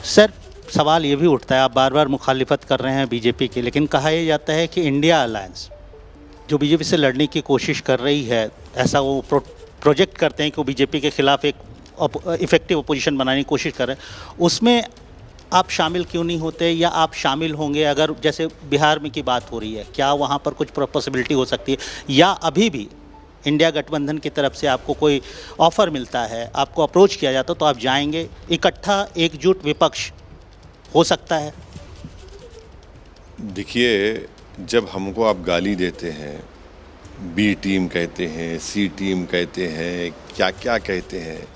Sir, सवाल ये भी उठता है, आप बार बार मुखालिफत कर रहे हैं बीजेपी की, लेकिन कहा यह जाता है कि इंडिया अलायंस जो बीजेपी से लड़ने की कोशिश कर रही है, ऐसा वो प्रोजेक्ट करते हैं कि वो बीजेपी के खिलाफ एक इफ़ेक्टिव अपोजिशन बनाने की कोशिश कर रहे हैं, उसमें आप शामिल क्यों नहीं होते, या आप शामिल होंगे अगर जैसे बिहार में की बात हो रही है, क्या वहाँ पर कुछ पॉसिबिलिटी हो सकती है, या अभी भी इंडिया गठबंधन की तरफ से आपको कोई ऑफ़र मिलता है, आपको अप्रोच किया जाता तो आप जाएंगे, इकट्ठा एकजुट विपक्ष हो सकता है? देखिए, जब हमको आप गाली देते हैं, बी टीम कहते हैं, सी टीम कहते हैं, क्या क्या कहते हैं,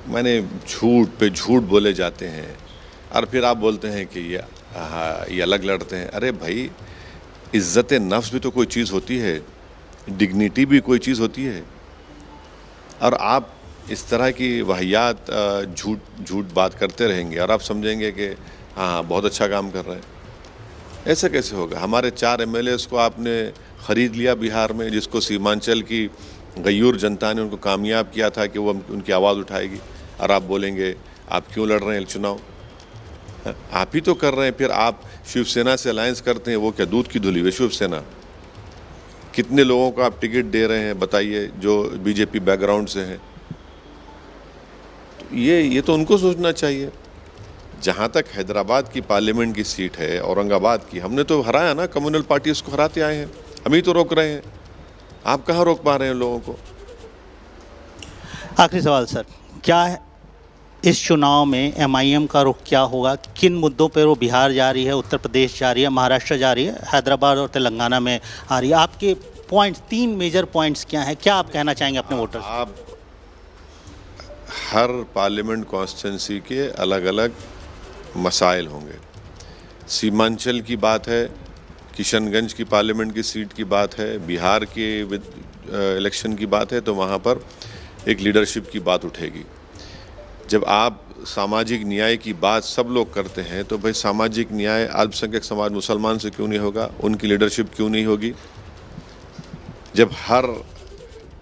माने झूठ पे झूठ बोले जाते हैं, और फिर आप बोलते हैं कि ये अलग लड़ते हैं। अरे भाई, इज़्ज़त नफ्स भी तो कोई चीज़ होती है, डिग्निटी भी कोई चीज़ होती है, और आप इस तरह की वाहियात झूठ बात करते रहेंगे और आप समझेंगे कि हाँ बहुत अच्छा काम कर रहे हैं। ऐसा कैसे होगा? हमारे 4 MLAs को आपने ख़रीद लिया बिहार में, जिसको सीमांचल की गयूर जनता ने उनको कामयाब किया था कि वो उनकी आवाज़ उठाएगी, और आप बोलेंगे आप क्यों लड़ रहे हैं चुनाव? आप ही तो कर रहे हैं। फिर आप शिवसेना से अलायंस करते हैं, वो क्या दूध की धुली हुई शिवसेना? कितने लोगों को आप टिकट दे रहे हैं बताइए, जो बीजेपी बैकग्राउंड से हैं? तो ये तो उनको सोचना चाहिए। जहाँ तक हैदराबाद की पार्लियामेंट की सीट है, औरंगाबाद की, हमने तो हराया ना, कम्युनल पार्टी उसको हराते आए हैं, हम ही तो रोक रहे हैं। आप कहाँ रोक पा रहे हैं लोगों को? आखिरी सवाल सर, क्या है इस चुनाव में MIM का रुख क्या होगा? किन मुद्दों पर वो बिहार जा रही है, उत्तर प्रदेश जा रही है, महाराष्ट्र जा रही है, हैदराबाद और तेलंगाना में आ रही है? आपके पॉइंट्स, 3 मेजर पॉइंट्स क्या हैं? क्या आप कहना चाहेंगे अपने वोटर्स? आप हर पार्लियामेंट कॉन्स्टिट्यूंसी के अलग अलग मसाइल होंगे। सीमांचल की बात है, किशनगंज की पार्लियामेंट की सीट की बात है, बिहार के इलेक्शन की बात है, तो वहाँ पर एक लीडरशिप की बात उठेगी। जब आप सामाजिक न्याय की बात सब लोग करते हैं, तो भाई सामाजिक न्याय अल्पसंख्यक समाज मुसलमान से क्यों नहीं होगा? उनकी लीडरशिप क्यों नहीं होगी? जब हर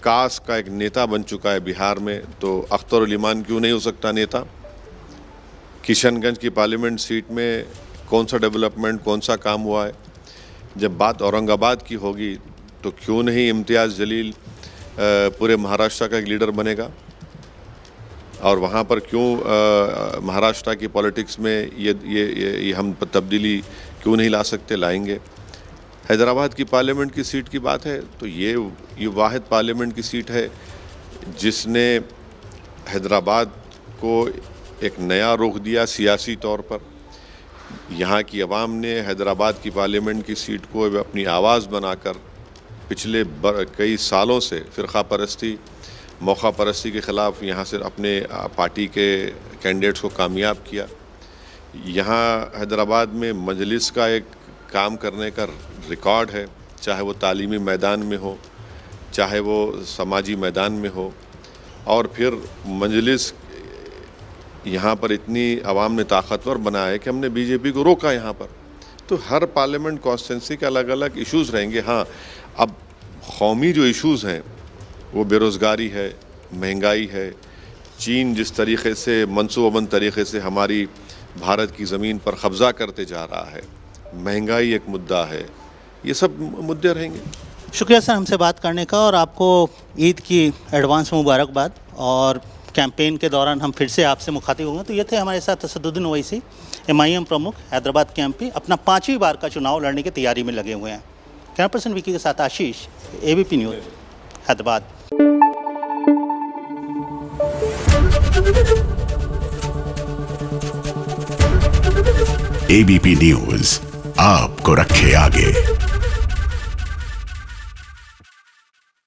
कास्ट का एक नेता बन चुका है बिहार में, तो अख्तर उल ईमान क्यों नहीं हो सकता नेता? किशनगंज की पार्लियामेंट सीट में कौन सा डेवलपमेंट, कौन सा काम हुआ है? जब बात औरंगाबाद की होगी, तो क्यों नहीं इम्तियाज़ जलील पूरे महाराष्ट्र का एक लीडर बनेगा? और वहाँ पर क्यों महाराष्ट्र की पॉलिटिक्स में ये हम तब्दीली क्यों नहीं ला सकते? लाएंगे। हैदराबाद की पार्लियामेंट की सीट की बात है, तो ये वाहिद पार्लियामेंट की सीट है जिसने हैदराबाद को एक नया रुख दिया सियासी तौर पर। यहाँ की आवाम ने हैदराबाद की पार्लियामेंट की सीट को अपनी आवाज़ बनाकर पिछले कई सालों से फ़िरक़ा परस्ती, मौका परस्ती के ख़िलाफ़ यहाँ से अपने पार्टी के कैंडिडेट्स को कामयाब किया। यहाँ हैदराबाद में मजलिस का एक काम करने का रिकॉर्ड है, चाहे वो तालीमी मैदान में हो, चाहे वो समाजी मैदान में हो। और फिर मजलिस यहाँ पर इतनी आवाम ने ताकतवर बनाया है कि हमने बीजेपी को रोका यहाँ पर। तो हर पार्लियामेंट कॉन्स्टिट्यूंसी के अलग अलग इश्यूज़ रहेंगे। हाँ, अब कौमी जो इश्यूज़ हैं वो बेरोज़गारी है, महंगाई है, चीन जिस तरीक़े से मनसूबाबंद तरीक़े से हमारी भारत की ज़मीन पर कब्ज़ा करते जा रहा है, महंगाई एक मुद्दा है, ये सब मुद्दे रहेंगे। शुक्रिया सर हमसे बात करने का, और आपको ईद की एडवांस मुबारकबाद। और कैंपेन के दौरान हम फिर से आपसे मुखातिब होंगे। तो ये थे हमारे साथ असदुद्दीन ओवैसी, MIM प्रमुख, हैदराबाद के MP, अपना 5वीं बार का चुनाव लड़ने की तैयारी में लगे हुए हैं। कैमरा पर्सन विकी के साथ आशीष, ABP news, Hyderabad. ABP news आपको रखे आगे।